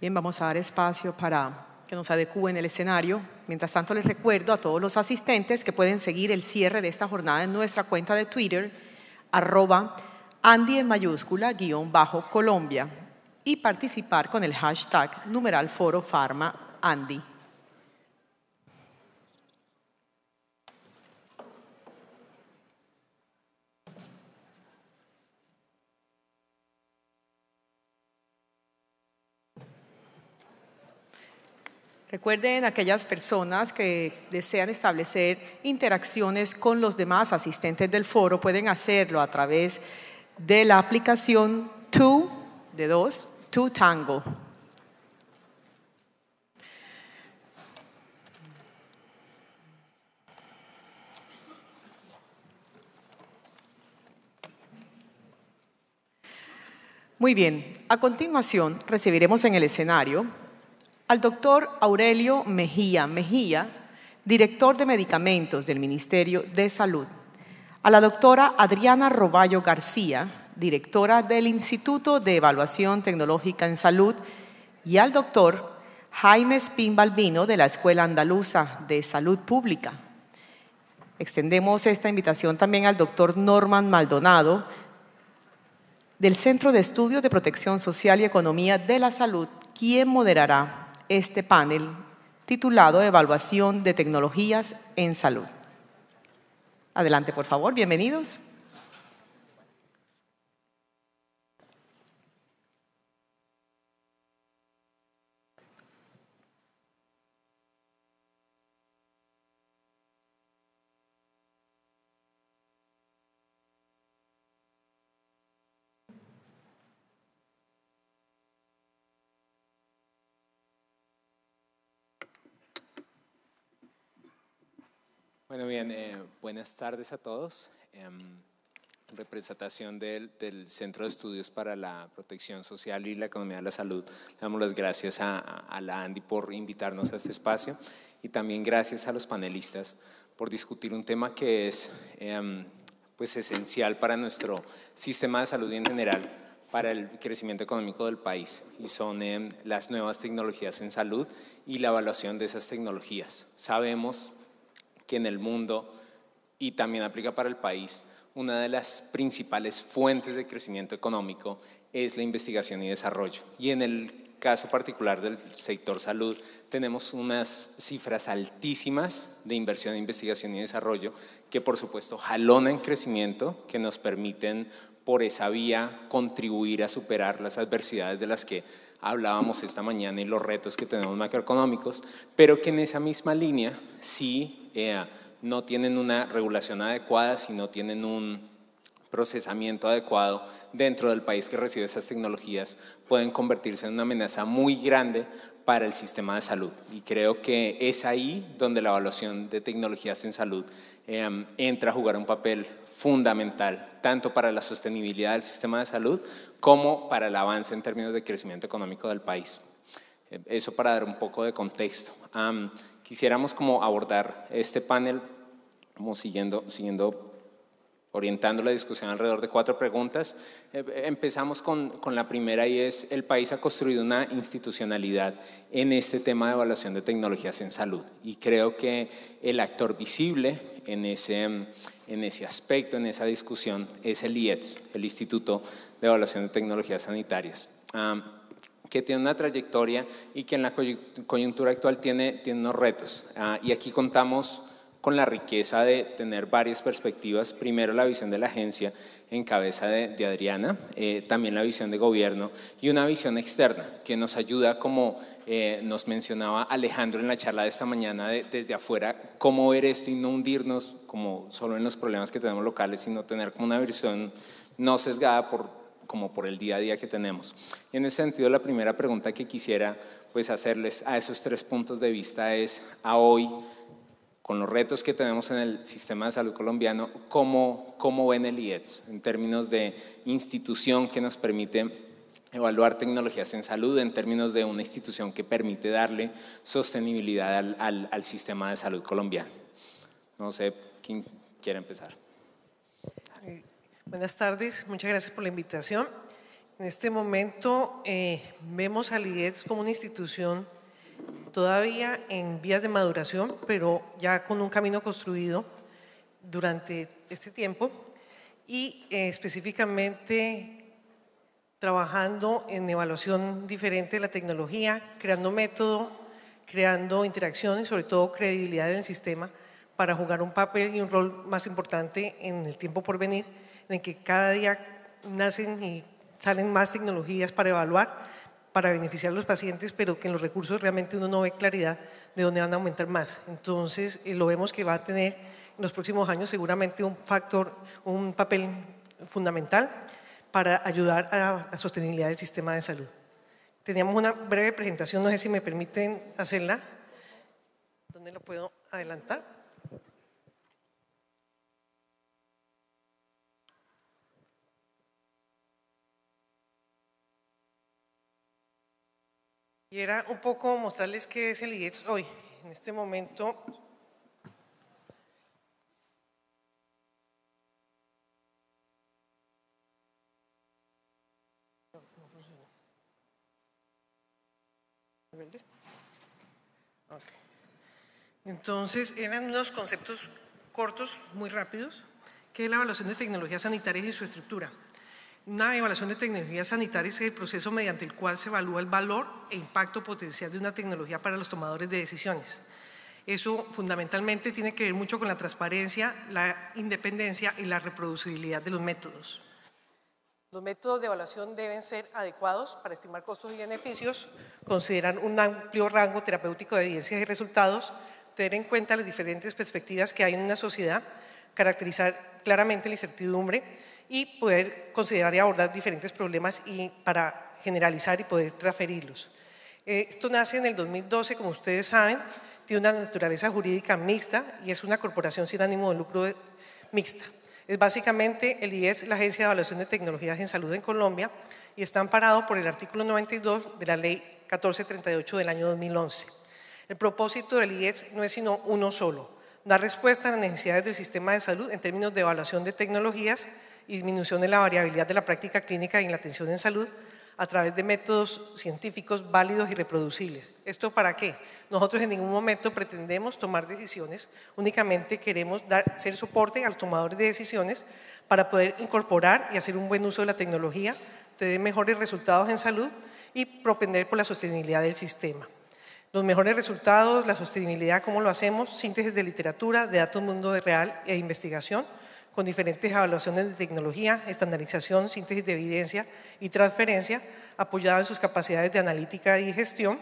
Bien, vamos a dar espacio para que nos adecúen el escenario. Mientras tanto, les recuerdo a todos los asistentes que pueden seguir el cierre de esta jornada en nuestra cuenta de Twitter, @Andy en mayúscula, _Colombia, y participar con el hashtag #ForoPharmaAndy. Recuerden, aquellas personas que desean establecer interacciones con los demás asistentes del foro pueden hacerlo a través de la aplicación ToTango. Muy bien, a continuación recibiremos en el escenario al doctor Aurelio Mejía, director de medicamentos del Ministerio de Salud, a la doctora Adriana Roballo García, directora del Instituto de Evaluación Tecnológica en Salud, y al doctor Jaime Espín Balbino de la Escuela Andaluza de Salud Pública. Extendemos esta invitación también al doctor Norman Maldonado, del Centro de Estudios de Protección Social y Economía de la Salud, quien moderará este panel titulado Evaluación de Tecnologías en Salud. Adelante, por favor, bienvenidos. Bueno, bien, buenas tardes a todos. En representación del Centro de Estudios para la Protección Social y la Economía de la Salud, le damos las gracias a la Andy por invitarnos a este espacio y también gracias a los panelistas por discutir un tema que es pues esencial para nuestro sistema de salud y en general para el crecimiento económico del país, y son las nuevas tecnologías en salud y la evaluación de esas tecnologías. Sabemos que en el mundo, y también aplica para el país, una de las principales fuentes de crecimiento económico es la investigación y desarrollo. Y en el caso particular del sector salud, tenemos unas cifras altísimas de inversión en investigación y desarrollo que por supuesto jalonan crecimiento, que nos permiten por esa vía contribuir a superar las adversidades de las que hablábamos esta mañana y los retos que tenemos macroeconómicos, pero que en esa misma línea sí no tienen una regulación adecuada, si no tienen un procesamiento adecuado dentro del país que recibe esas tecnologías, pueden convertirse en una amenaza muy grande para el sistema de salud. Y creo que es ahí donde la evaluación de tecnologías en salud entra a jugar un papel fundamental, tanto para la sostenibilidad del sistema de salud como para el avance en términos de crecimiento económico del país. Eso para dar un poco de contexto. Quisiéramos como abordar este panel como orientando la discusión alrededor de 4 preguntas. Empezamos con la primera, y es: el país ha construido una institucionalidad en este tema de evaluación de tecnologías en salud, y creo que el actor visible en ese aspecto, en esa discusión, es el IETS, el Instituto de Evaluación de Tecnologías Sanitarias, que tiene una trayectoria y que en la coyuntura actual tiene unos retos. Y aquí contamos con la riqueza de tener varias perspectivas. Primero, la visión de la agencia en cabeza de Adriana, también la visión de gobierno y una visión externa que nos ayuda, como nos mencionaba Alejandro en la charla de esta mañana, desde afuera, cómo ver esto y no hundirnos como solo en los problemas que tenemos locales, sino tener como una visión no sesgada como por el día a día que tenemos. En ese sentido, la primera pregunta que quisiera pues hacerles a esos 3 puntos de vista es: a hoy, con los retos que tenemos en el sistema de salud colombiano, ¿cómo ven el IETS en términos de institución que nos permite evaluar tecnologías en salud, en términos de una institución que permite darle sostenibilidad al sistema de salud colombiano? No sé, ¿quién quiere empezar? Buenas tardes, muchas gracias por la invitación. En este momento vemos al IES como una institución todavía en vías de maduración, pero ya con un camino construido durante este tiempo y específicamente trabajando en evaluación diferente de la tecnología, creando método, creando interacciones, sobre todo credibilidad en el sistema para jugar un papel y un rol más importante en el tiempo por venir, en el que cada día nacen y salen más tecnologías para evaluar, para beneficiar a los pacientes, pero que en los recursos realmente uno no ve claridad de dónde van a aumentar más. Entonces, lo vemos que va a tener en los próximos años seguramente un papel fundamental para ayudar a la sostenibilidad del sistema de salud. Teníamos una breve presentación, no sé si me permiten hacerla. ¿Dónde lo puedo adelantar? Y era un poco mostrarles qué es el IES hoy. En este momento, entonces eran unos conceptos cortos, muy rápidos, que es la evaluación de tecnologías sanitarias y su estructura. Una evaluación de tecnologías sanitarias es el proceso mediante el cual se evalúa el valor e impacto potencial de una tecnología para los tomadores de decisiones. Eso fundamentalmente tiene que ver mucho con la transparencia, la independencia y la reproducibilidad de los métodos. Los métodos de evaluación deben ser adecuados para estimar costos y beneficios, considerar un amplio rango terapéutico de evidencias y resultados, tener en cuenta las diferentes perspectivas que hay en una sociedad, caracterizar claramente la incertidumbre y poder considerar y abordar diferentes problemas para generalizar y poder transferirlos. Esto nace en el 2012, como ustedes saben, tiene una naturaleza jurídica mixta y es una corporación sin ánimo de lucro mixta. Es básicamente el IES, la Agencia de Evaluación de Tecnologías en Salud en Colombia, y está amparado por el artículo 92 de la Ley 1438 del año 2011. El propósito del IES no es sino uno solo: dar respuesta a las necesidades del sistema de salud en términos de evaluación de tecnologías y disminución de la variabilidad de la práctica clínica y en la atención en salud a través de métodos científicos válidos y reproducibles. ¿Esto para qué? Nosotros en ningún momento pretendemos tomar decisiones, únicamente queremos ser soporte a los tomadores de decisiones para poder incorporar y hacer un buen uso de la tecnología, tener mejores resultados en salud y propender por la sostenibilidad del sistema. Los mejores resultados, la sostenibilidad, ¿cómo lo hacemos? Síntesis de literatura, de datos mundo real e investigación, con diferentes evaluaciones de tecnología, estandarización, síntesis de evidencia y transferencia, apoyada en sus capacidades de analítica y gestión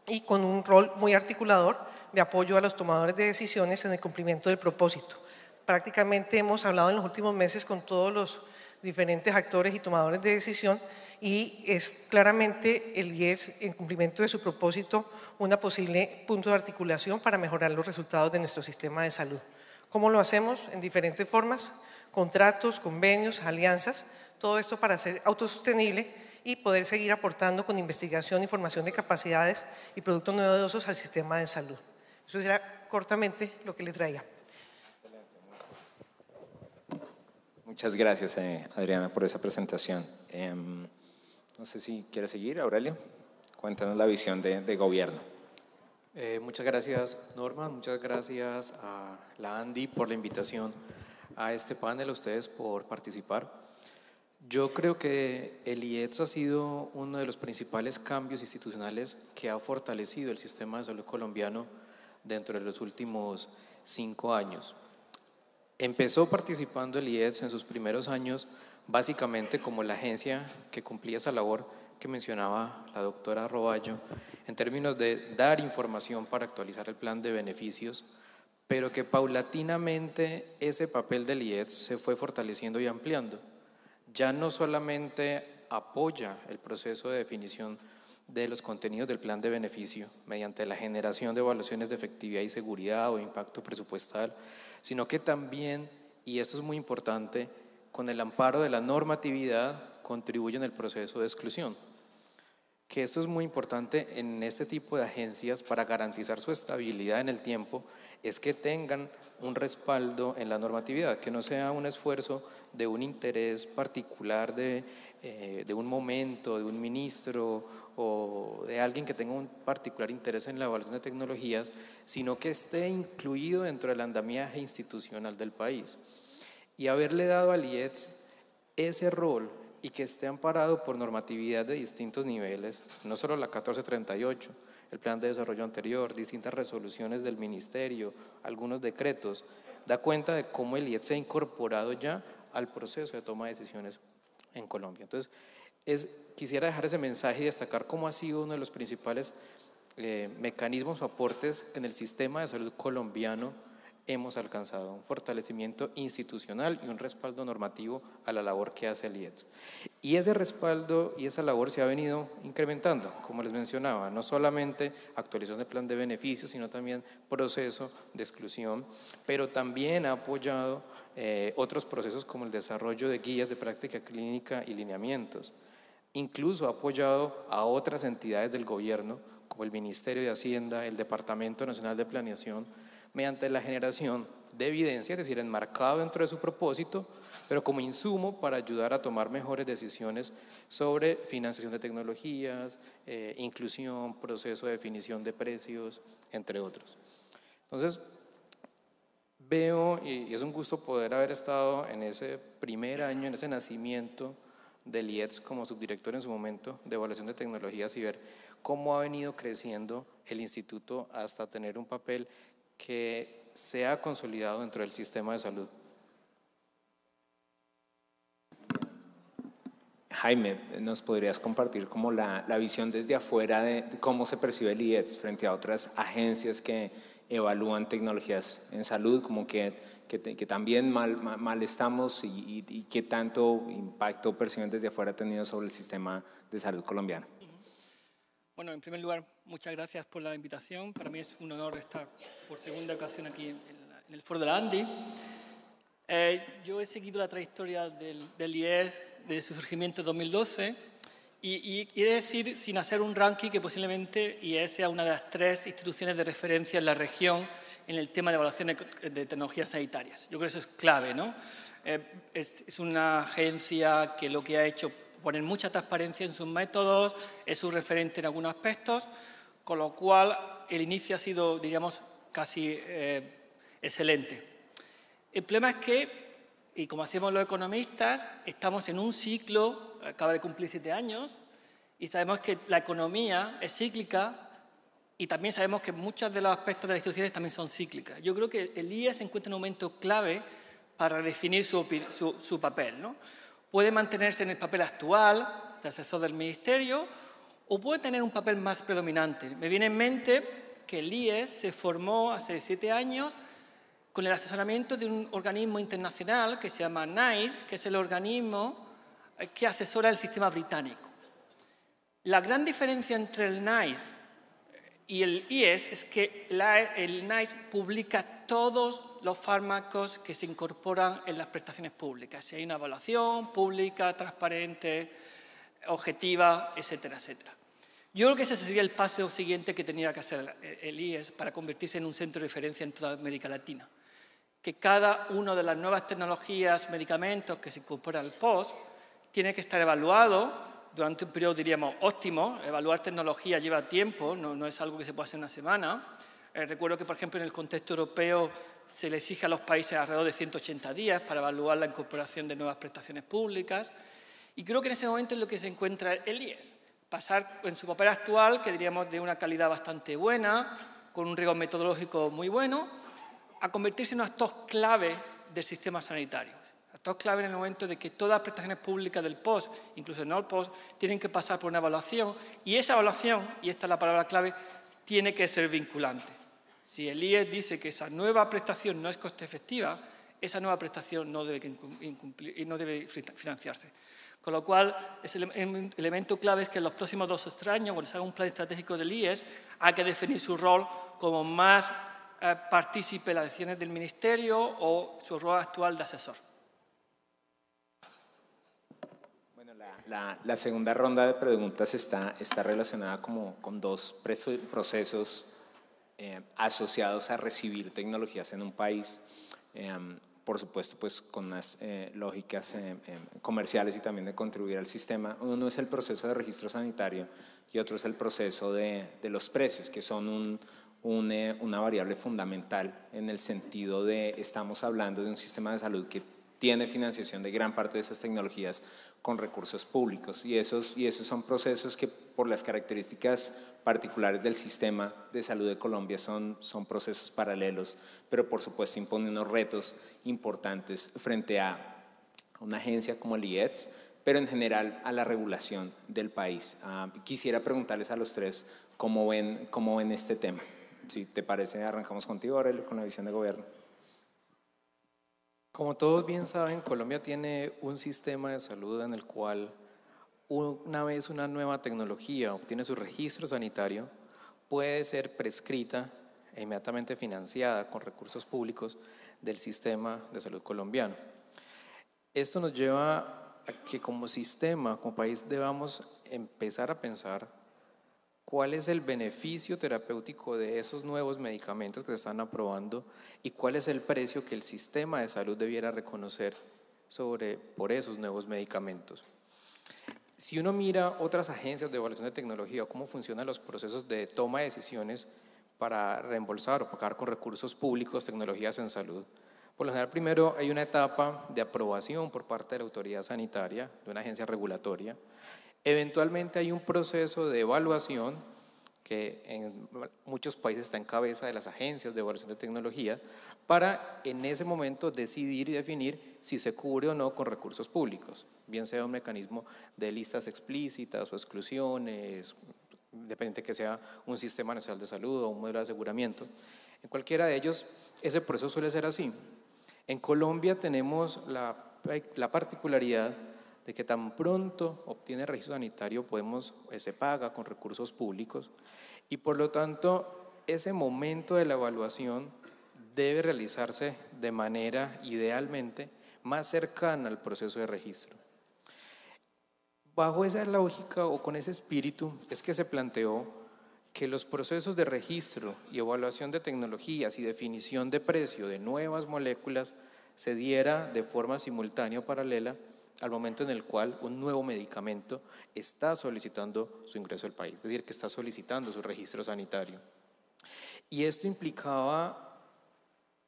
y con un rol muy articulador de apoyo a los tomadores de decisiones en el cumplimiento del propósito. Prácticamente hemos hablado en los últimos meses con todos los diferentes actores y tomadores de decisión y es claramente el IES, en cumplimiento de su propósito, una posible punto de articulación para mejorar los resultados de nuestro sistema de salud. ¿Cómo lo hacemos? En diferentes formas: contratos, convenios, alianzas, todo esto para ser autosostenible y poder seguir aportando con investigación y formación de capacidades y productos novedosos al sistema de salud. Eso era cortamente lo que le traía. Muchas gracias, Adriana, por esa presentación. No sé si quiere seguir, Aurelio. Cuéntanos la visión de gobierno. Muchas gracias, Norma. Muchas gracias a la ANDI por la invitación a este panel, a ustedes por participar. Yo creo que el IES ha sido uno de los principales cambios institucionales que ha fortalecido el sistema de salud colombiano dentro de los últimos 5 años. Empezó participando el IES en sus primeros años básicamente como la agencia que cumplía esa labor que mencionaba la doctora Roballo, en términos de dar información para actualizar el plan de beneficios, pero que paulatinamente ese papel del IES se fue fortaleciendo y ampliando. Ya no solamente apoya el proceso de definición de los contenidos del plan de beneficio mediante la generación de evaluaciones de efectividad y seguridad o impacto presupuestal, sino que también, y esto es muy importante, con el amparo de la normatividad contribuye en el proceso de exclusión, que esto es muy importante en este tipo de agencias para garantizar su estabilidad en el tiempo, es que tengan un respaldo en la normatividad, que no sea un esfuerzo de un interés particular de un momento, de un ministro o de alguien que tenga un particular interés en la evaluación de tecnologías, sino que esté incluido dentro del andamiaje institucional del país. Y haberle dado al IETS ese rol y que esté amparado por normatividad de distintos niveles, no solo la 1438, el plan de desarrollo anterior, distintas resoluciones del ministerio, algunos decretos, da cuenta de cómo el IETS se ha incorporado ya al proceso de toma de decisiones en Colombia. Entonces, quisiera dejar ese mensaje y destacar cómo ha sido uno de los principales mecanismos o aportes en el sistema de salud colombiano hemos alcanzado, un fortalecimiento institucional y un respaldo normativo a la labor que hace el IETS. Y ese respaldo y esa labor se ha venido incrementando, como les mencionaba, no solamente actualización del plan de beneficios, sino también proceso de exclusión, pero también ha apoyado otros procesos como el desarrollo de guías de práctica clínica y lineamientos. Incluso ha apoyado a otras entidades del gobierno, como el Ministerio de Hacienda, el Departamento Nacional de Planeación, mediante la generación de evidencia, es decir, enmarcado dentro de su propósito, pero como insumo para ayudar a tomar mejores decisiones sobre financiación de tecnologías, inclusión, proceso de definición de precios, entre otros. Entonces, veo, y es un gusto poder haber estado en ese primer año, en ese nacimiento del IETS como subdirector en su momento de evaluación de tecnologías y ver cómo ha venido creciendo el instituto hasta tener un papel que se ha consolidado dentro del sistema de salud. Jaime, ¿nos podrías compartir como la visión desde afuera de cómo se percibe el IETS frente a otras agencias que evalúan tecnologías en salud, como que también mal estamos y qué tanto impacto perciben desde afuera ha tenido sobre el sistema de salud colombiano? Bueno, en primer lugar, muchas gracias por la invitación. Para mí es un honor estar por segunda ocasión aquí en el foro de la ANDI. Yo he seguido la trayectoria del IES desde su surgimiento en 2012 y he de decir, sin hacer un ranking, que posiblemente IES sea una de las 3 instituciones de referencia en la región en el tema de evaluación de tecnologías sanitarias. Yo creo que eso es clave, ¿no? Es una agencia que lo que ha hecho poner mucha transparencia en sus métodos, es su referente en algunos aspectos, con lo cual el inicio ha sido, diríamos, casi excelente. El problema es que, y como hacemos los economistas, estamos en un ciclo, acaba de cumplir 7 años, y sabemos que la economía es cíclica y también sabemos que muchos de los aspectos de las instituciones también son cíclicas. Yo creo que el IES se encuentra en un momento clave para definir su papel, ¿no? Puede mantenerse en el papel actual de asesor del ministerio o puede tener un papel más predominante. Me viene en mente que el IES se formó hace 7 años con el asesoramiento de un organismo internacional que se llama NICE, que es el organismo que asesora el sistema británico. La gran diferencia entre el NICE y el IES es que el NICE publica todos los fármacos que se incorporan en las prestaciones públicas. Si hay una evaluación pública, transparente, objetiva, etcétera, etcétera. Yo creo que ese sería el paso siguiente que tenía que hacer el IES para convertirse en un centro de referencia en toda América Latina. Que cada una de las nuevas tecnologías, medicamentos que se incorporan al POS, tiene que estar evaluado durante un periodo, diríamos, óptimo. Evaluar tecnología lleva tiempo, no es algo que se puede hacer en una semana. Recuerdo que, por ejemplo, en el contexto europeo se le exige a los países alrededor de 180 días para evaluar la incorporación de nuevas prestaciones públicas. Y creo que en ese momento es lo que se encuentra el IES. Pasar en su papel actual, que diríamos de una calidad bastante buena, con un rigor metodológico muy bueno, a convertirse en un actor clave del sistema sanitario. Actor clave en el momento de que todas las prestaciones públicas del POS, incluso no el POS, tienen que pasar por una evaluación y esa evaluación, y esta es la palabra clave, tiene que ser vinculante. Si el IES dice que esa nueva prestación no es coste efectiva, esa nueva prestación no debe financiarse. Con lo cual, el elemento clave es que en los próximos 2 o 3 años, cuando se haga un plan estratégico del IES, hay que definir su rol como más partícipe en las decisiones del ministerio o su rol actual de asesor. Bueno, La segunda ronda de preguntas está relacionada como con dos procesos asociados a recibir tecnologías en un país. Por supuesto, pues con unas lógicas comerciales y también de contribuir al sistema. Uno es el proceso de registro sanitario y otro es el proceso de los precios, que son una variable fundamental en el sentido de estamos hablando de un sistema de salud que tiene financiación de gran parte de esas tecnologías con recursos públicos y esos son procesos que por las características particulares del sistema de salud de Colombia son procesos paralelos, pero por supuesto imponen unos retos importantes frente a una agencia como el IETS, pero en general a la regulación del país. Quisiera preguntarles a los tres cómo ven este tema. Si te parece, arrancamos contigo, Aurelio, con la visión de gobierno. Como todos bien saben, Colombia tiene un sistema de salud en el cual una vez una nueva tecnología obtiene su registro sanitario, puede ser prescrita e inmediatamente financiada con recursos públicos del sistema de salud colombiano. Esto nos lleva a que como sistema, como país, debamos empezar a pensar cuál es el beneficio terapéutico de esos nuevos medicamentos que se están aprobando y cuál es el precio que el sistema de salud debiera reconocer por esos nuevos medicamentos. Si uno mira otras agencias de evaluación de tecnología o cómo funcionan los procesos de toma de decisiones para reembolsar o pagar con recursos públicos tecnologías en salud, por lo general primero hay una etapa de aprobación por parte de la autoridad sanitaria, de una agencia regulatoria. Eventualmente hay un proceso de evaluación que en muchos países está en cabeza de las agencias de evaluación de tecnología para en ese momento decidir y definir si se cubre o no con recursos públicos, bien sea un mecanismo de listas explícitas o exclusiones, dependiente que sea un sistema nacional de salud o un modelo de aseguramiento. En cualquiera de ellos, ese proceso suele ser así. En Colombia tenemos la particularidad de que tan pronto obtiene registro sanitario se paga con recursos públicos y por lo tanto ese momento de la evaluación debe realizarse de manera idealmente más cercana al proceso de registro. Bajo esa lógica o con ese espíritu es que se planteó que los procesos de registro y evaluación de tecnologías y definición de precio de nuevas moléculas se diera de forma simultánea o paralela al momento en el cual un nuevo medicamento está solicitando su ingreso al país, es decir, que está solicitando su registro sanitario. Y esto implicaba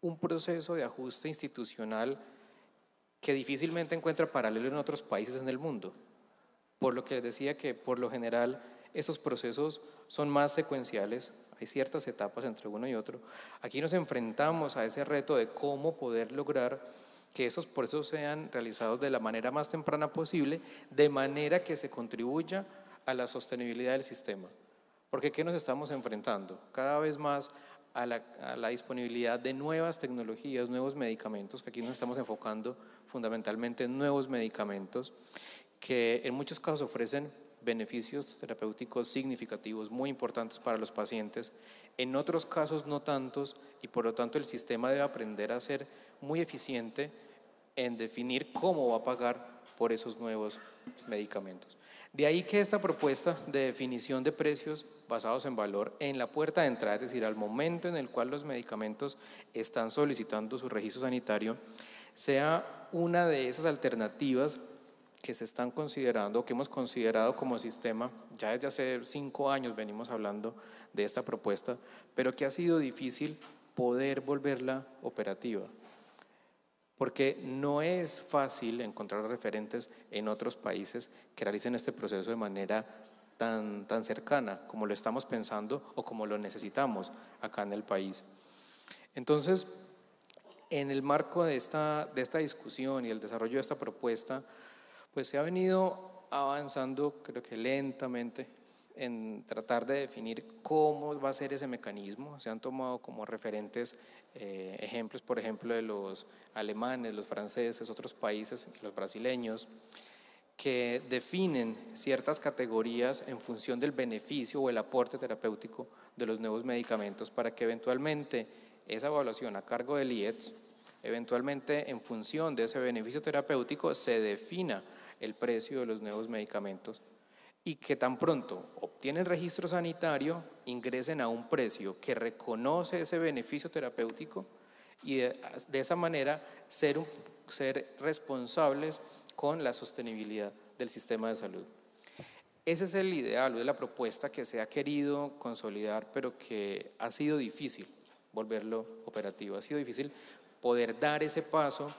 un proceso de ajuste institucional que difícilmente encuentra paralelo en otros países en el mundo, por lo que les decía que por lo general estos procesos son más secuenciales, hay ciertas etapas entre uno y otro. Aquí nos enfrentamos a ese reto de cómo poder lograr que esos procesos sean realizados de la manera más temprana posible, de manera que se contribuya a la sostenibilidad del sistema. Porque ¿qué nos estamos enfrentando? Cada vez más a la disponibilidad de nuevas tecnologías, nuevos medicamentos, que aquí nos estamos enfocando fundamentalmente en nuevos medicamentos, que en muchos casos ofrecen beneficios terapéuticos significativos, muy importantes para los pacientes, en otros casos no tantos, y por lo tanto el sistema debe aprender a ser muy eficiente en definir cómo va a pagar por esos nuevos medicamentos. De ahí que esta propuesta de definición de precios basados en valor en la puerta de entrada, es decir, al momento en el cual los medicamentos están solicitando su registro sanitario, sea una de esas alternativas que se están considerando, que hemos considerado como sistema. Ya desde hace 5 años venimos hablando de esta propuesta, pero que ha sido difícil poder volverla operativa, porque no es fácil encontrar referentes en otros países que realicen este proceso de manera tan cercana como lo estamos pensando o como lo necesitamos acá en el país. Entonces, en el marco de esta discusión y el desarrollo de esta propuesta, pues se ha venido avanzando, creo que lentamente, en tratar de definir cómo va a ser ese mecanismo. Se han tomado como referentes ejemplos, por ejemplo, de los alemanes, los franceses, otros países, los brasileños, que definen ciertas categorías en función del beneficio o el aporte terapéutico de los nuevos medicamentos para que eventualmente esa evaluación a cargo del IETS, eventualmente en función de ese beneficio terapéutico se defina el precio de los nuevos medicamentos y que tan pronto obtienen registro sanitario ingresen a un precio que reconoce ese beneficio terapéutico y de esa manera ser responsables con la sostenibilidad del sistema de salud. Ese es el ideal, es la propuesta que se ha querido consolidar, pero que ha sido difícil volverlo operativo. Ha sido difícil poder dar ese paso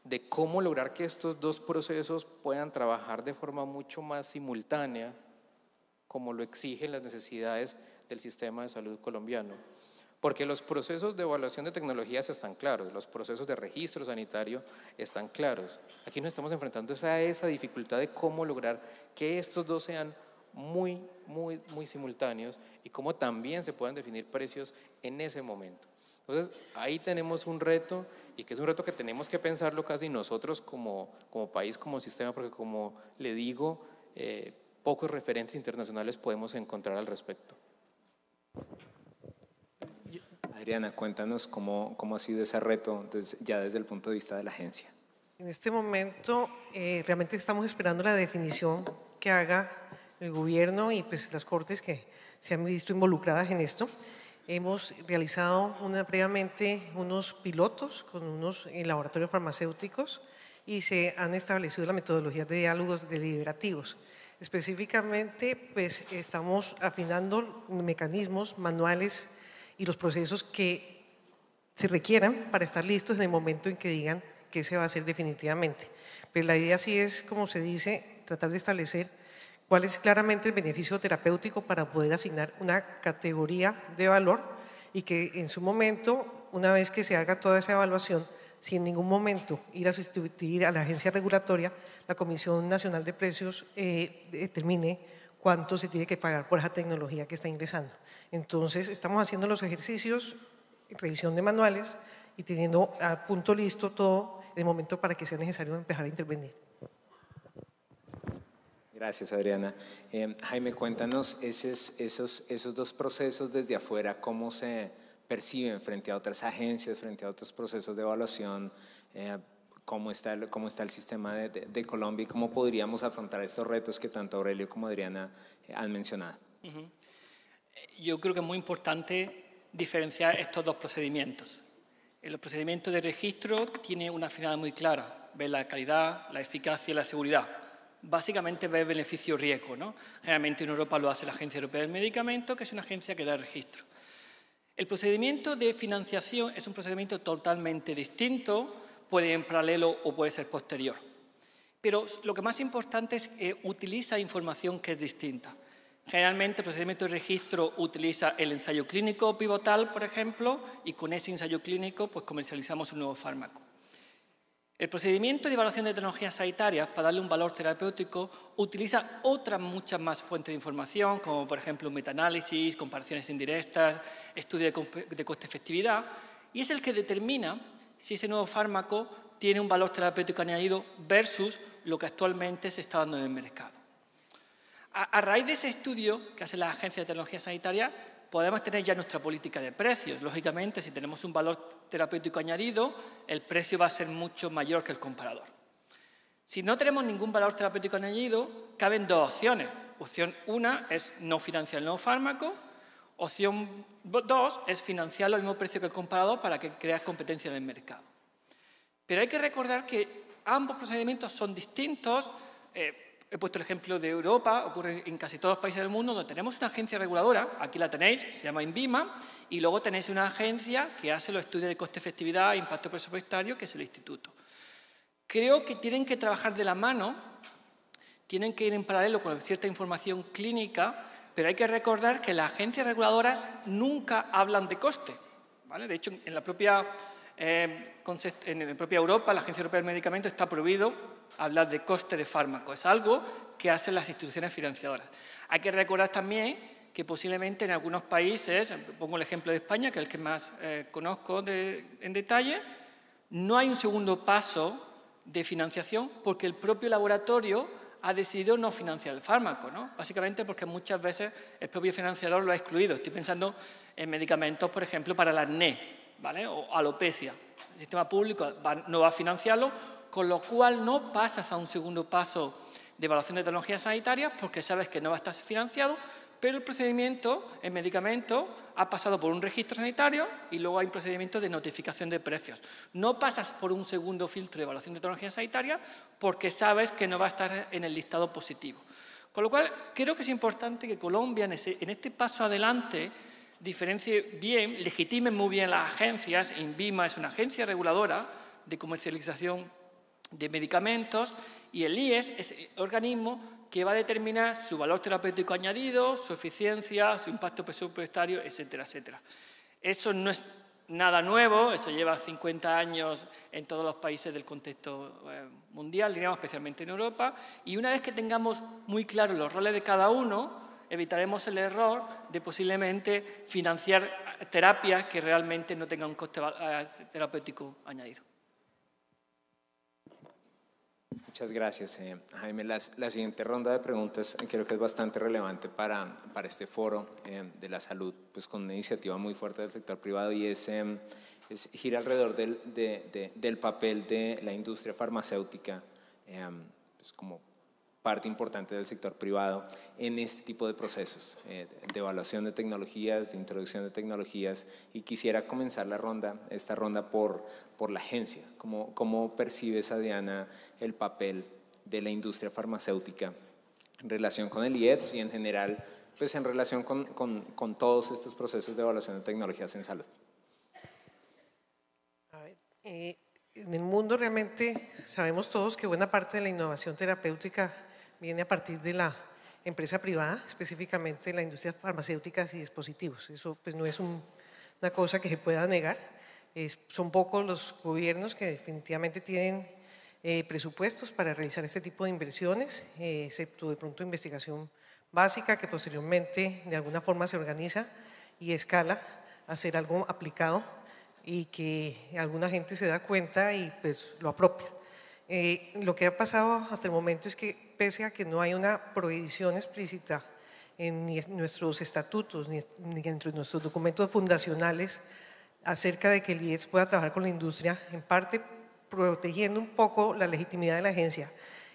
de cómo lograr que estos dos procesos puedan trabajar de forma mucho más simultánea, como lo exigen las necesidades del sistema de salud colombiano. Porque los procesos de evaluación de tecnologías están claros, los procesos de registro sanitario están claros. Aquí nos estamos enfrentando a esa dificultad de cómo lograr que estos dos sean muy simultáneos y cómo también se puedan definir precios en ese momento. Entonces, ahí tenemos un reto y que es un reto que tenemos que pensarlo casi nosotros como país, como sistema, porque como le digo, pocos referentes internacionales podemos encontrar al respecto. Adriana, cuéntanos cómo ha sido ese reto ya desde el punto de vista de la agencia. En este momento realmente estamos esperando la definición que haga el gobierno y pues las cortes que se han visto involucradas en esto. Hemos realizado previamente unos pilotos con unos laboratorios farmacéuticos y se han establecido las metodologías de diálogos deliberativos. Específicamente, pues estamos afinando mecanismos, manuales y los procesos que se requieran para estar listos en el momento en que digan que se va a hacer definitivamente. Pues la idea sí es, como se dice, tratar de establecer cuál es claramente el beneficio terapéutico para poder asignar una categoría de valor y que en su momento, una vez que se haga toda esa evaluación, sin en ningún momento ir a sustituir a la agencia regulatoria, la Comisión Nacional de Precios determine cuánto se tiene que pagar por esa tecnología que está ingresando. Entonces, estamos haciendo los ejercicios, revisión de manuales y teniendo a punto listo todo el momento para que sea necesario empezar a intervenir. Gracias, Adriana. Jaime, cuéntanos esos dos procesos desde afuera, cómo se perciben frente a otras agencias, frente a otros procesos de evaluación, cómo está el sistema de Colombia y cómo podríamos afrontar estos retos que tanto Aurelio como Adriana han mencionado. Yo creo que es muy importante diferenciar estos dos procedimientos. El procedimiento de registro tiene una finalidad muy clara, ver la calidad, la eficacia y la seguridad. Básicamente ver beneficio-riesgo, ¿no? Generalmente en Europa lo hace la Agencia Europea del Medicamento, que es una agencia que da registro. El procedimiento de financiación es un procedimiento totalmente distinto, puede ir en paralelo o puede ser posterior. Pero lo que más importante es que utiliza información que es distinta. Generalmente el procedimiento de registro utiliza el ensayo clínico pivotal, por ejemplo, y con ese ensayo clínico pues, comercializamos un nuevo fármaco. El procedimiento de evaluación de tecnologías sanitarias, para darle un valor terapéutico, utiliza otras muchas más fuentes de información, como por ejemplo un metaanálisis, comparaciones indirectas, estudio de coste-efectividad, y es el que determina si ese nuevo fármaco tiene un valor terapéutico añadido versus lo que actualmente se está dando en el mercado. A raíz de ese estudio que hace la Agencia de Tecnología Sanitaria, podemos tener ya nuestra política de precios. Lógicamente, si tenemos un valor terapéutico añadido, el precio va a ser mucho mayor que el comparador. Si no tenemos ningún valor terapéutico añadido, caben dos opciones. Opción 1 es no financiar el nuevo fármaco. Opción 2 es financiarlo al mismo precio que el comparador para que creas competencia en el mercado. Pero hay que recordar que ambos procedimientos son distintos. He puesto el ejemplo de Europa, ocurre en casi todos los países del mundo, donde tenemos una agencia reguladora, aquí la tenéis, se llama INVIMA, y luego tenéis una agencia que hace los estudios de coste-efectividad e impacto presupuestario, que es el Instituto. Creo que tienen que trabajar de la mano, tienen que ir en paralelo con cierta información clínica, pero hay que recordar que las agencias reguladoras nunca hablan de coste, ¿vale? De hecho, en la propia Europa, la Agencia Europea del Medicamento está prohibido hablar de coste de fármaco. Es algo que hacen las instituciones financiadoras. Hay que recordar también que posiblemente en algunos países, pongo el ejemplo de España, que es el que más conozco en detalle, no hay un segundo paso de financiación porque el propio laboratorio ha decidido no financiar el fármaco, ¿no? Básicamente porque muchas veces el propio financiador lo ha excluido. Estoy pensando en medicamentos, por ejemplo, para la acné, ¿vale? O alopecia. El sistema público no va a financiarlo con lo cual no pasas a un segundo paso de evaluación de tecnologías sanitarias porque sabes que no va a estar financiado, pero el procedimiento, el medicamento, ha pasado por un registro sanitario y luego hay un procedimiento de notificación de precios. No pasas por un segundo filtro de evaluación de tecnologías sanitarias porque sabes que no va a estar en el listado positivo. Con lo cual, creo que es importante que Colombia, en este paso adelante, diferencie bien, legitime muy bien las agencias. INVIMA es una agencia reguladora de comercialización de medicamentos y el IES es el organismo que va a determinar su valor terapéutico añadido, su eficiencia, su impacto presupuestario, etcétera, etcétera. Eso no es nada nuevo, eso lleva 50 años en todos los países del contexto mundial, diríamos, especialmente en Europa, y una vez que tengamos muy claros los roles de cada uno, evitaremos el error de posiblemente financiar terapias que realmente no tengan un coste terapéutico añadido. Muchas gracias, Jaime. La siguiente ronda de preguntas creo que es bastante relevante para este foro de la salud, pues con una iniciativa muy fuerte del sector privado y gira alrededor del papel de la industria farmacéutica pues como parte importante del sector privado en este tipo de procesos de evaluación de tecnologías, de introducción de tecnologías, y quisiera comenzar esta ronda por la agencia. ¿Cómo percibes, Diana, el papel de la industria farmacéutica en relación con el IETS y en general pues en relación con todos estos procesos de evaluación de tecnologías en salud? En el mundo realmente sabemos todos que buena parte de la innovación terapéutica viene a partir de la empresa privada, específicamente la industria farmacéutica y dispositivos. Eso pues no es una cosa que se pueda negar. Son pocos los gobiernos que definitivamente tienen presupuestos para realizar este tipo de inversiones, excepto de pronto investigación básica que posteriormente de alguna forma se organiza y escala a hacer algo aplicado y que alguna gente se da cuenta y pues lo apropia. Lo que ha pasado hasta el momento es que pese a que no hay una prohibición explícita ni en nuestros estatutos ni dentro de nuestros documentos fundacionales acerca de que el IES pueda trabajar con la industria, en parte protegiendo un poco la legitimidad de la agencia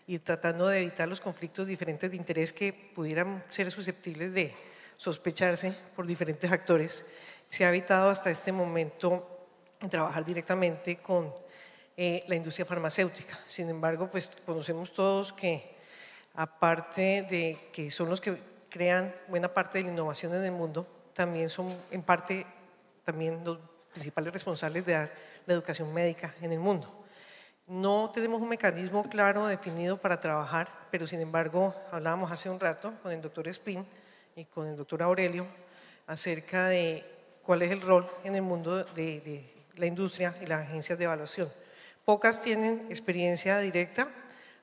y tratando de evitar los conflictos diferentes de interés que pudieran ser susceptibles de sospecharse por diferentes actores, se ha evitado hasta este momento trabajar directamente con la industria farmacéutica. Sin embargo, pues conocemos todos que aparte de que son los que crean buena parte de la innovación en el mundo, también son en parte también los principales responsables de dar la educación médica en el mundo. No tenemos un mecanismo claro definido para trabajar, pero sin embargo hablábamos hace un rato con el doctor Spin y con el doctor Aurelio acerca de cuál es el rol en el mundo de la industria y las agencias de evaluación. Pocas tienen experiencia directa,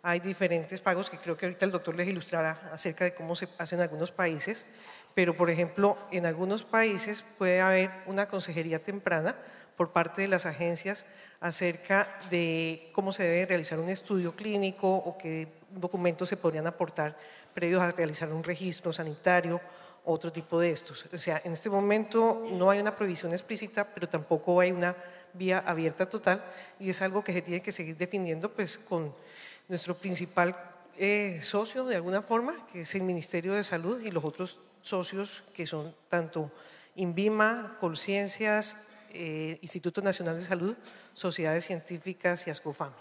hay diferentes pagos que creo que ahorita el doctor les ilustrará acerca de cómo se hacen en algunos países, pero por ejemplo en algunos países puede haber una consejería temprana por parte de las agencias acerca de cómo se debe realizar un estudio clínico o qué documentos se podrían aportar previos a realizar un registro sanitario, otro tipo de estos. O sea, en este momento no hay una prohibición explícita, pero tampoco hay una vía abierta total y es algo que se tiene que seguir definiendo pues con nuestro principal socio de alguna forma, que es el Ministerio de Salud y los otros socios que son tanto INVIMA, Colciencias, Instituto Nacional de Salud, sociedades científicas y ASCOFAM.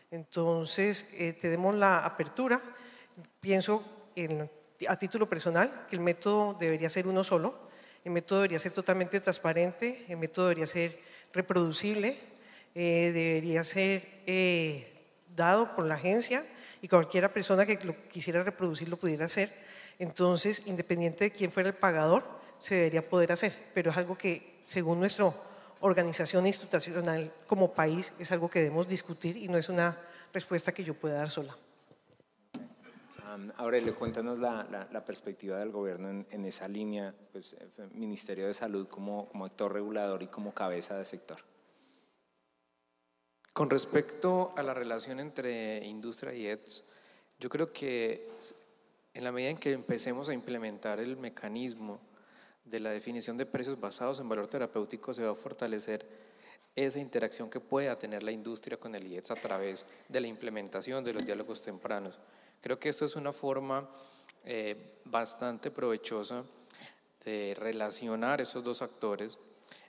Entonces, tenemos la apertura, pienso a título personal que el método debería ser uno solo, el método debería ser totalmente transparente, el método debería ser reproducible, debería ser dado por la agencia y cualquiera persona que lo quisiera reproducir lo pudiera hacer. Entonces, independiente de quién fuera el pagador, se debería poder hacer, pero es algo que según nuestra organización institucional como país es algo que debemos discutir y no es una respuesta que yo pueda dar sola. Aurelio, cuéntanos la perspectiva del gobierno en esa línea, pues Ministerio de Salud como actor regulador y como cabeza de sector. Con respecto a la relación entre industria y IETS, yo creo que en la medida en que empecemos a implementar el mecanismo de la definición de precios basados en valor terapéutico, se va a fortalecer esa interacción que pueda tener la industria con el IETS a través de la implementación de los diálogos tempranos. Creo que esto es una forma bastante provechosa de relacionar esos dos actores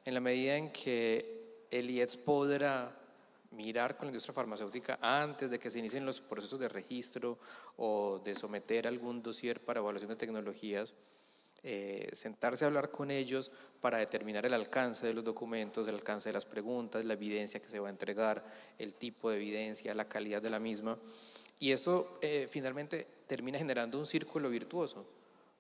en la medida en que el IETS podrá mirar con la industria farmacéutica antes de que se inicien los procesos de registro o de someter algún dossier para evaluación de tecnologías, sentarse a hablar con ellos para determinar el alcance de los documentos, el alcance de las preguntas, la evidencia que se va a entregar, el tipo de evidencia, la calidad de la misma. Y esto finalmente termina generando un círculo virtuoso,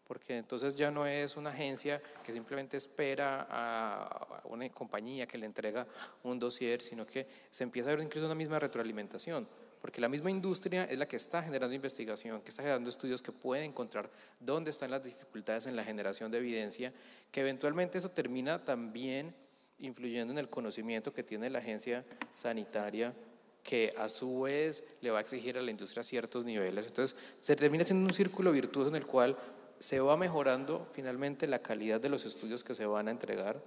porque entonces ya no es una agencia que simplemente espera a una compañía que le entrega un dossier, sino que se empieza a ver incluso una misma retroalimentación, porque la misma industria es la que está generando investigación, que está generando estudios que puede encontrar dónde están las dificultades en la generación de evidencia, que eventualmente eso termina también influyendo en el conocimiento que tiene la agencia sanitaria, que a su vez le va a exigir a la industria ciertos niveles. Entonces se termina siendo un círculo virtuoso en el cual se va mejorando finalmente la calidad de los estudios que se van a entregar,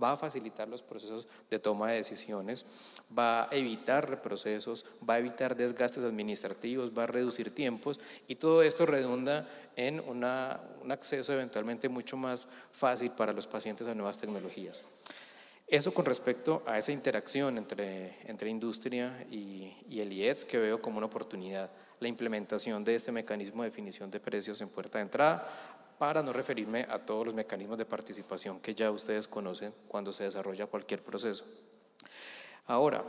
va a facilitar los procesos de toma de decisiones, va a evitar reprocesos, va a evitar desgastes administrativos, va a reducir tiempos, y todo esto redunda en un acceso eventualmente mucho más fácil para los pacientes a nuevas tecnologías. Eso con respecto a esa interacción entre industria y el IETS, que veo como una oportunidad, la implementación de este mecanismo de definición de precios en puerta de entrada, para no referirme a todos los mecanismos de participación que ya ustedes conocen cuando se desarrolla cualquier proceso. Ahora,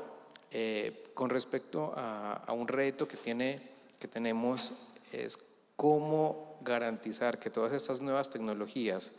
con respecto a un reto que tenemos, es cómo garantizar que todas estas nuevas tecnologías,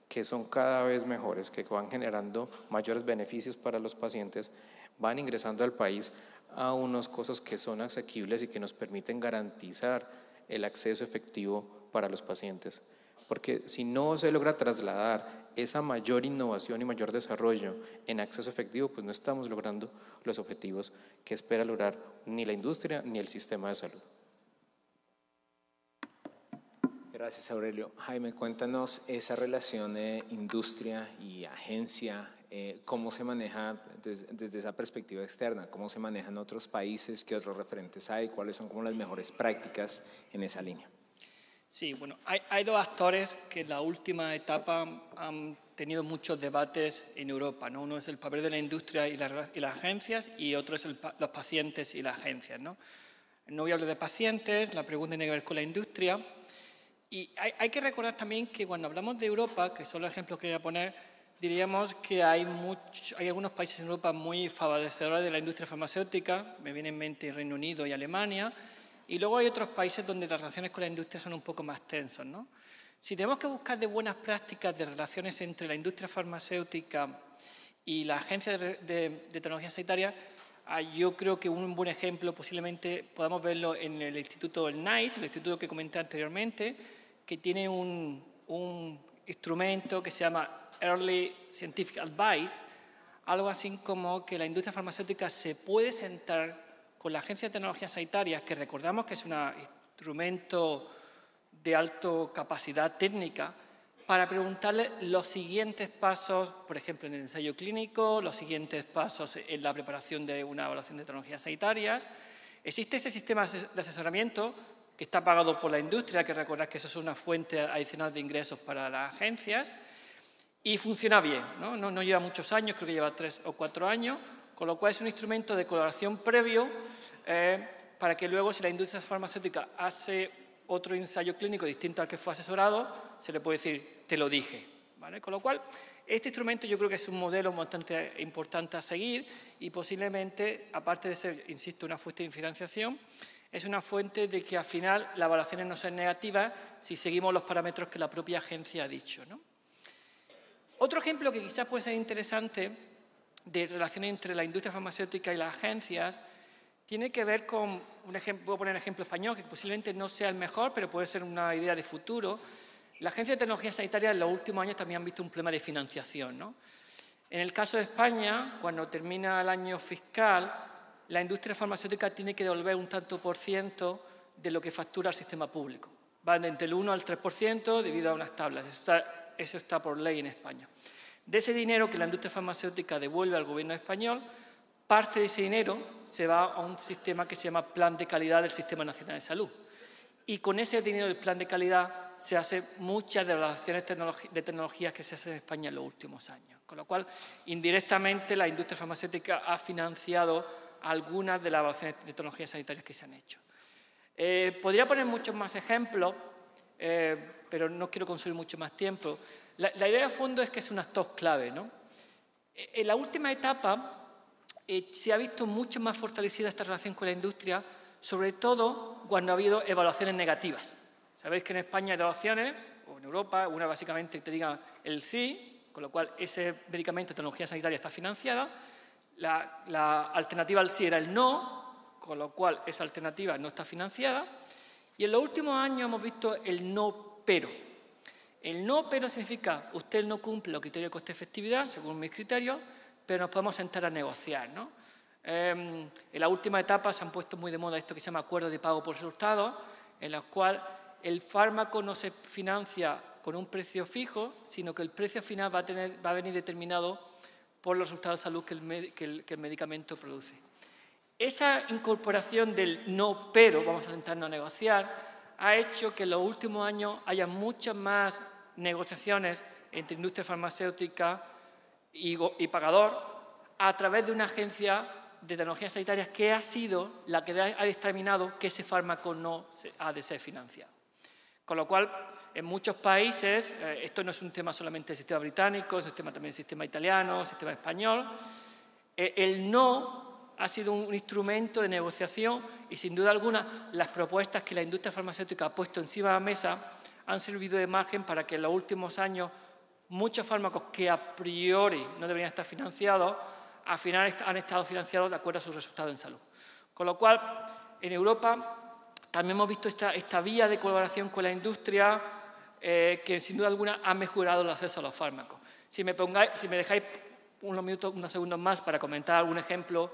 que son cada vez mejores, que van generando mayores beneficios para los pacientes, van ingresando al país a unos costos que son asequibles y que nos permiten garantizar el acceso efectivo para los pacientes. Porque si no se logra trasladar esa mayor innovación y mayor desarrollo en acceso efectivo, pues no estamos logrando los objetivos que espera lograr ni la industria ni el sistema de salud. Gracias, Aurelio. Jaime, cuéntanos esa relación industria y agencia, cómo se maneja desde esa perspectiva externa, cómo se maneja en otros países, qué otros referentes hay, cuáles son como las mejores prácticas en esa línea. Sí, bueno, hay dos actores que en la última etapa han tenido muchos debates en Europa, ¿no? Uno es el papel de la industria y las agencias, y otro es los pacientes y las agencias, ¿no? No voy a hablar de pacientes, la pregunta tiene que ver con la industria. Y hay que recordar también que cuando hablamos de Europa, que son los ejemplos que voy a poner, diríamos que hay algunos países en Europa muy favorecedores de la industria farmacéutica, me viene en mente Reino Unido y Alemania, y luego hay otros países donde las relaciones con la industria son un poco más tensas, ¿no? Si tenemos que buscar de buenas prácticas de relaciones entre la industria farmacéutica y la Agencia de Tecnología Sanitaria, yo creo que un buen ejemplo posiblemente podamos verlo en el Instituto del NICE, el instituto que comenté anteriormente, que tiene un instrumento que se llama Early Scientific Advice, algo así como que la industria farmacéutica se puede sentar con la Agencia de Tecnologías Sanitarias, que recordamos que es un instrumento de alta capacidad técnica, para preguntarle los siguientes pasos, por ejemplo, en el ensayo clínico, los siguientes pasos en la preparación de una evaluación de tecnologías sanitarias. Existe ese sistema de asesoramiento que está pagado por la industria, que recordad que eso es una fuente adicional de ingresos para las agencias, y funciona bien, ¿no? No lleva muchos años, creo que lleva 3 o 4 años, con lo cual es un instrumento de colaboración previo para que luego, si la industria farmacéutica hace otro ensayo clínico distinto al que fue asesorado, se le puede decir, te lo dije, ¿vale? Con lo cual, este instrumento yo creo que es un modelo bastante importante a seguir y posiblemente, aparte de ser, insisto, una fuente de financiación, es una fuente de que al final las evaluaciones no sean negativas si seguimos los parámetros que la propia agencia ha dicho, ¿no? Otro ejemplo que quizás puede ser interesante de relación entre la industria farmacéutica y las agencias tiene que ver con, voy a poner el ejemplo español, que posiblemente no sea el mejor, pero puede ser una idea de futuro. La Agencia de Tecnología Sanitaria en los últimos años también han visto un problema de financiación, ¿no? En el caso de España, cuando termina el año fiscal, la industria farmacéutica tiene que devolver un tanto por ciento de lo que factura el sistema público. Van de entre el 1 al 3% debido a unas tablas. Eso está por ley en España. De ese dinero que la industria farmacéutica devuelve al gobierno español, parte de ese dinero se va a un sistema que se llama Plan de Calidad del Sistema Nacional de Salud. Y con ese dinero del Plan de Calidad se hacen muchas de las evaluaciones de tecnologías que se hacen en España en los últimos años. Con lo cual, indirectamente, la industria farmacéutica ha financiado algunas de las evaluaciones de tecnologías sanitarias que se han hecho. Podría poner muchos más ejemplos, pero no quiero consumir mucho más tiempo. La idea de fondo es que es un actor clave, ¿no? En la última etapa se ha visto mucho más fortalecida esta relación con la industria, sobre todo cuando ha habido evaluaciones negativas. Sabéis que en España hay dos opciones, o en Europa, una básicamente que te diga el sí, con lo cual ese medicamento de tecnología sanitaria está financiada. La alternativa al sí era el no, con lo cual esa alternativa no está financiada. Y en los últimos años hemos visto el no pero. El no pero significa usted no cumple los criterios de coste-efectividad, según mis criterios, pero nos podemos sentar a negociar, ¿no? En la última etapa se han puesto muy de moda esto que se llama acuerdo de pago por resultados, en los cuales el fármaco no se financia con un precio fijo, sino que el precio final va a venir determinado por los resultados de salud que el medicamento produce. Esa incorporación del no pero, vamos a sentarnos a negociar, ha hecho que en los últimos años haya muchas más negociaciones entre industria farmacéutica y pagador a través de una agencia de tecnologías sanitarias que ha sido la que ha determinado que ese fármaco no ha de ser financiado. Con lo cual, en muchos países, esto no es un tema solamente del sistema británico, es un tema también del sistema italiano, del sistema español, el no ha sido un instrumento de negociación y, sin duda alguna, las propuestas que la industria farmacéutica ha puesto encima de la mesa han servido de margen para que en los últimos años muchos fármacos que a priori no deberían estar financiados, al final han estado financiados de acuerdo a sus resultados en salud. Con lo cual, en Europa también hemos visto esta vía de colaboración con la industria que, sin duda alguna, ha mejorado el acceso a los fármacos. Si me dejáis unos segundos más para comentar algún ejemplo,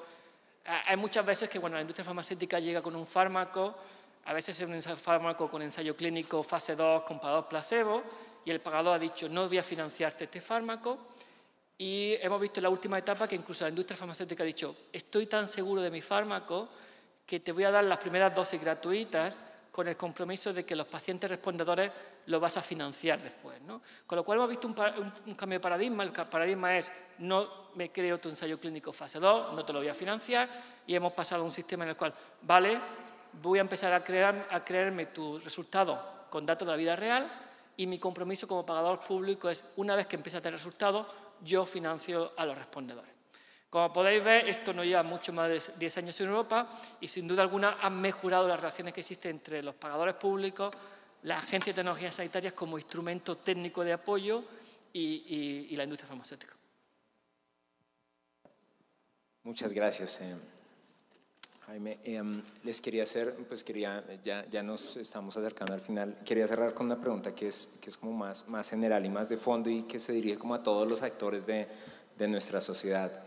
hay muchas veces que cuando la industria farmacéutica llega con un fármaco, a veces es un fármaco con ensayo clínico fase 2 con pagador placebo, y el pagador ha dicho no voy a financiarte este fármaco, y hemos visto en la última etapa que incluso la industria farmacéutica ha dicho estoy tan seguro de mi fármaco que te voy a dar las primeras dosis gratuitas con el compromiso de que los pacientes respondedores lo vas a financiar después, ¿no? Con lo cual hemos visto un cambio de paradigma. El paradigma es no me creo tu ensayo clínico fase 2, no te lo voy a financiar, y hemos pasado a un sistema en el cual, vale, voy a empezar a creerme tu resultado con datos de la vida real, y mi compromiso como pagador público es, una vez que empiece a tener resultados, yo financio a los respondedores. Como podéis ver, esto no lleva mucho más de 10 años en Europa y, sin duda alguna, han mejorado las relaciones que existen entre los pagadores públicos, la Agencia de Tecnologías Sanitarias como instrumento técnico de apoyo y la industria farmacéutica. Muchas gracias, Jaime. Les quería hacer, pues ya nos estamos acercando al final, quería cerrar con una pregunta que es como más general y más de fondo y que se dirige como a todos los actores de nuestra sociedad.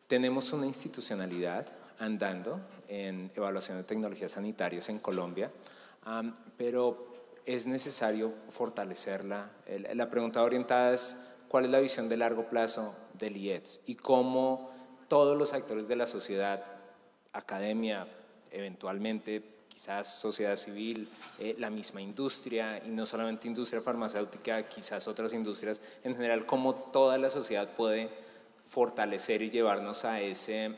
Tenemos una institucionalidad andando en evaluación de tecnologías sanitarias en Colombia, pero es necesario fortalecerla. La pregunta orientada es ¿cuál es la visión de largo plazo del IETS y cómo todos los actores de la sociedad, academia, eventualmente quizás sociedad civil, la misma industria, y no solamente industria farmacéutica, quizás otras industrias en general, cómo toda la sociedad puede fortalecer y llevarnos a ese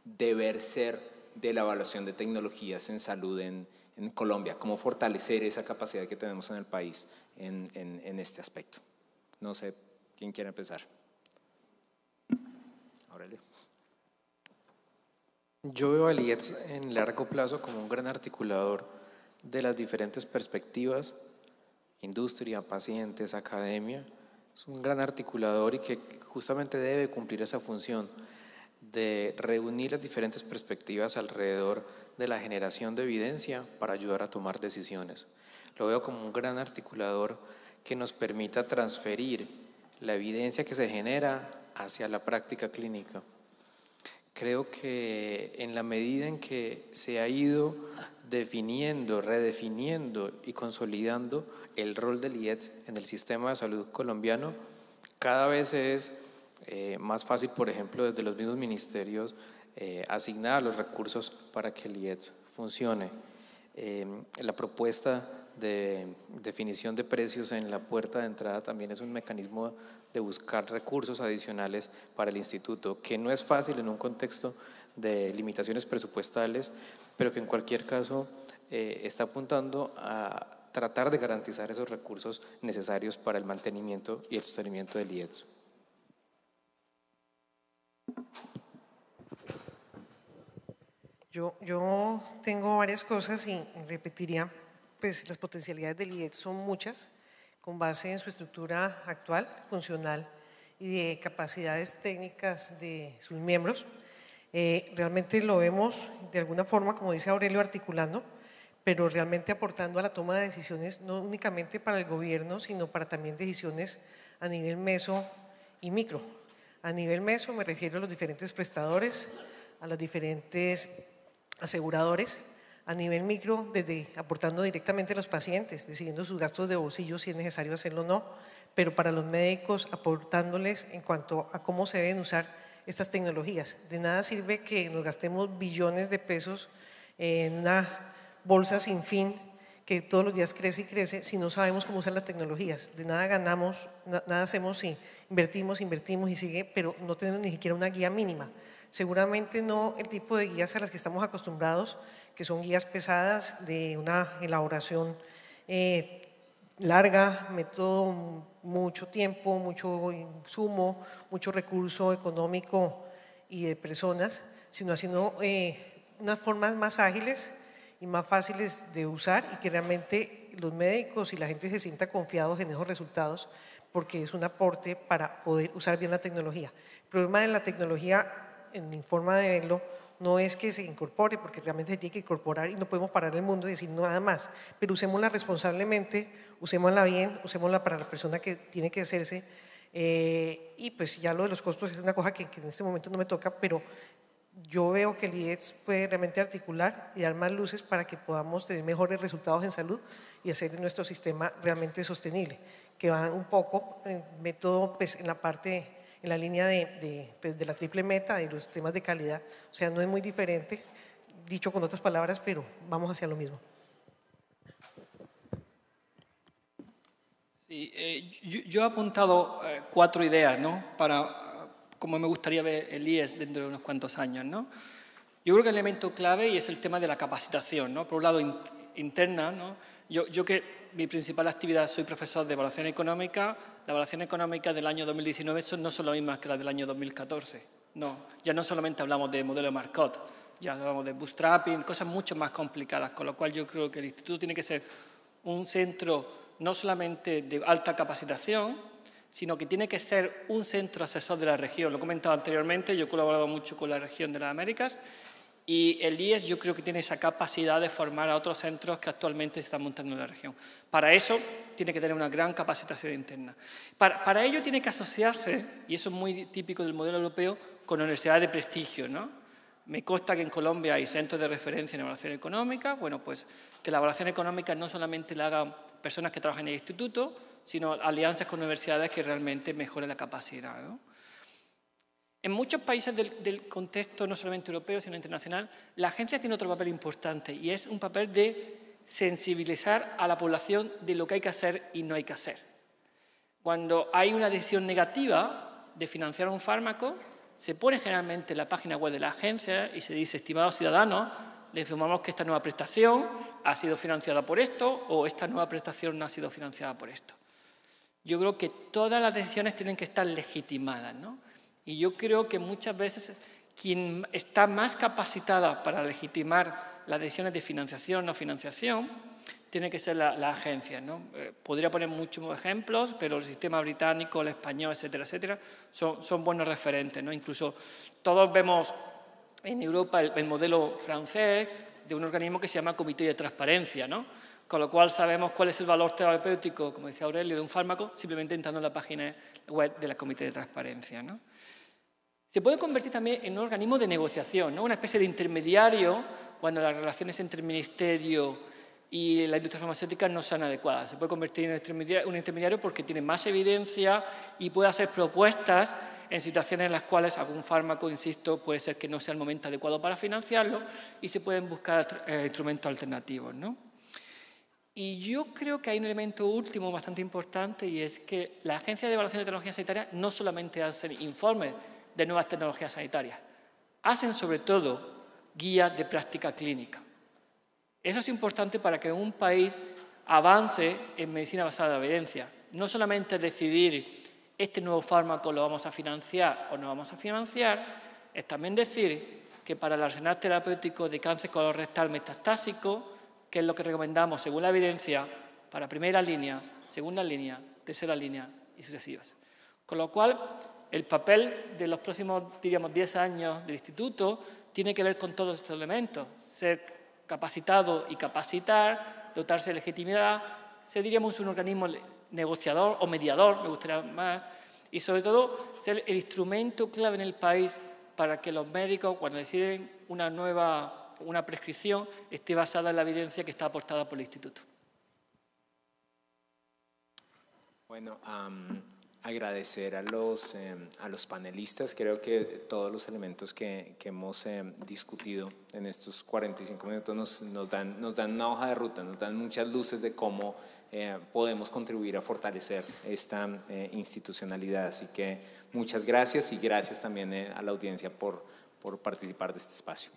deber ser de la evaluación de tecnologías en salud en Colombia, cómo fortalecer esa capacidad que tenemos en el país en este aspecto. No sé, ¿quién quiere empezar? Aurelio. Yo veo al IETS en largo plazo como un gran articulador de las diferentes perspectivas, industria, pacientes, academia. Es un gran articulador y que justamente debe cumplir esa función de reunir las diferentes perspectivas alrededor de la generación de evidencia para ayudar a tomar decisiones. Lo veo como un gran articulador que nos permita transferir la evidencia que se genera hacia la práctica clínica. Creo que en la medida en que se ha ido definiendo, redefiniendo y consolidando el rol del IETS en el sistema de salud colombiano, cada vez es más fácil, por ejemplo, desde los mismos ministerios, asignar los recursos para que el IETS funcione. La propuesta de definición de precios en la puerta de entrada también es un mecanismo de buscar recursos adicionales para el instituto, que no es fácil en un contexto de limitaciones presupuestales, pero que en cualquier caso está apuntando a tratar de garantizar esos recursos necesarios para el mantenimiento y el sostenimiento del IETS. Yo tengo varias cosas y repetiría, pues las potencialidades del IETS son muchas, con base en su estructura actual, funcional y de capacidades técnicas de sus miembros. Realmente lo vemos de alguna forma, como dice Aurelio, articulando, pero realmente aportando a la toma de decisiones no únicamente para el gobierno, sino para también decisiones a nivel meso y micro. A nivel meso me refiero a los diferentes prestadores, a los diferentes aseguradores, a nivel micro, desde aportando directamente a los pacientes, decidiendo sus gastos de bolsillo si es necesario hacerlo o no, pero para los médicos aportándoles en cuanto a cómo se deben usar estas tecnologías. De nada sirve que nos gastemos billones de pesos en una bolsa sin fin que todos los días crece y crece si no sabemos cómo usar las tecnologías. De nada ganamos, nada hacemos si invertimos y sigue, pero no tenemos ni siquiera una guía mínima. Seguramente no el tipo de guías a las que estamos acostumbrados, que son guías pesadas de una elaboración larga, método, mucho tiempo, mucho insumo, mucho recurso económico y de personas, sino haciendo unas formas más ágiles y más fáciles de usar y que realmente los médicos y la gente se sienta confiados en esos resultados porque es un aporte para poder usar bien la tecnología. El problema de la tecnología, en mi forma de verlo, no es que se incorpore, porque realmente se tiene que incorporar y no podemos parar el mundo y decir nada más, pero usémosla responsablemente, usémosla bien, usémosla para la persona que tiene que hacerse y pues ya lo de los costos es una cosa que en este momento no me toca, pero yo veo que el IETS puede realmente articular y dar más luces para que podamos tener mejores resultados en salud y hacer de nuestro sistema realmente sostenible, que va un poco en método, pues, en la parte, en la línea de la triple meta, de los temas de calidad. O sea, no es muy diferente, dicho con otras palabras, pero vamos hacia lo mismo. Sí, yo he apuntado 4 ideas, ¿no?, para cómo me gustaría ver el IES dentro de unos cuantos años, ¿no? Yo creo que el elemento clave y es el tema de la capacitación, ¿no? Por un lado, interna, ¿no? Yo que mi principal actividad soy profesor de evaluación económica, la evaluación económica del año 2019 no son las mismas que las del año 2014. No, ya no solamente hablamos de modelo de Marcot, ya hablamos de bootstrapping, cosas mucho más complicadas, con lo cual yo creo que el instituto tiene que ser un centro no solamente de alta capacitación, sino que tiene que ser un centro asesor de la región. Lo he comentado anteriormente, yo he colaborado mucho con la región de las Américas y el IES yo creo que tiene esa capacidad de formar a otros centros que actualmente se están montando en la región. Para eso tiene que tener una gran capacitación interna. Para ello tiene que asociarse, y eso es muy típico del modelo europeo, con universidades de prestigio, ¿no? Me consta que en Colombia hay centros de referencia en evaluación económica. Bueno, pues que la evaluación económica no solamente la hagan personas que trabajan en el instituto, sino alianzas con universidades que realmente mejoren la capacidad, ¿no? En muchos países del contexto, no solamente europeo, sino internacional, la agencia tiene otro papel importante y es un papel de sensibilizar a la población de lo que hay que hacer y no hay que hacer. Cuando hay una decisión negativa de financiar un fármaco, se pone generalmente en la página web de la agencia y se dice, estimados ciudadanos, le informamos que esta nueva prestación ha sido financiada por esto o esta nueva prestación no ha sido financiada por esto. Yo creo que todas las decisiones tienen que estar legitimadas, ¿no? Y yo creo que muchas veces quien está más capacitada para legitimar las decisiones de financiación o no financiación tiene que ser la agencia, ¿no? Podría poner muchos ejemplos, pero el sistema británico, el español, etcétera, etcétera, son buenos referentes, ¿no? Incluso todos vemos en Europa el modelo francés de un organismo que se llama Comité de Transparencia, ¿no? Con lo cual sabemos cuál es el valor terapéutico, como decía Aurelio, de un fármaco, simplemente entrando en la página web de la Comité de Transparencia, ¿no? Se puede convertir también en un organismo de negociación, ¿no? Una especie de intermediario cuando las relaciones entre el Ministerio y la industria farmacéutica no sean adecuadas. Se puede convertir en un intermediario porque tiene más evidencia y puede hacer propuestas en situaciones en las cuales algún fármaco, insisto, puede ser que no sea el momento adecuado para financiarlo y se pueden buscar instrumentos alternativos, ¿no? Y yo creo que hay un elemento último bastante importante, y es que la Agencia de Evaluación de Tecnologías Sanitarias no solamente hacen informes de nuevas tecnologías sanitarias, hacen sobre todo guías de práctica clínica. Eso es importante para que un país avance en medicina basada en evidencia. No solamente decidir este nuevo fármaco lo vamos a financiar o no vamos a financiar, es también decir que para el arsenal terapéutico de cáncer colorectal metastásico, que es lo que recomendamos según la evidencia para primera línea, segunda línea, tercera línea y sucesivas. Con lo cual, el papel de los próximos, diríamos, 10 años del instituto tiene que ver con todos estos elementos. Ser capacitado y capacitar, dotarse de legitimidad, ser, diríamos, un organismo negociador o mediador, me gustaría más, y sobre todo ser el instrumento clave en el país para que los médicos, cuando deciden una prescripción, esté basada en la evidencia que está aportada por el instituto. Bueno, agradecer a los panelistas. Creo que todos los elementos que hemos discutido en estos 45 minutos nos dan una hoja de ruta, nos dan muchas luces de cómo podemos contribuir a fortalecer esta institucionalidad. Así que muchas gracias y gracias también a la audiencia por participar de este espacio.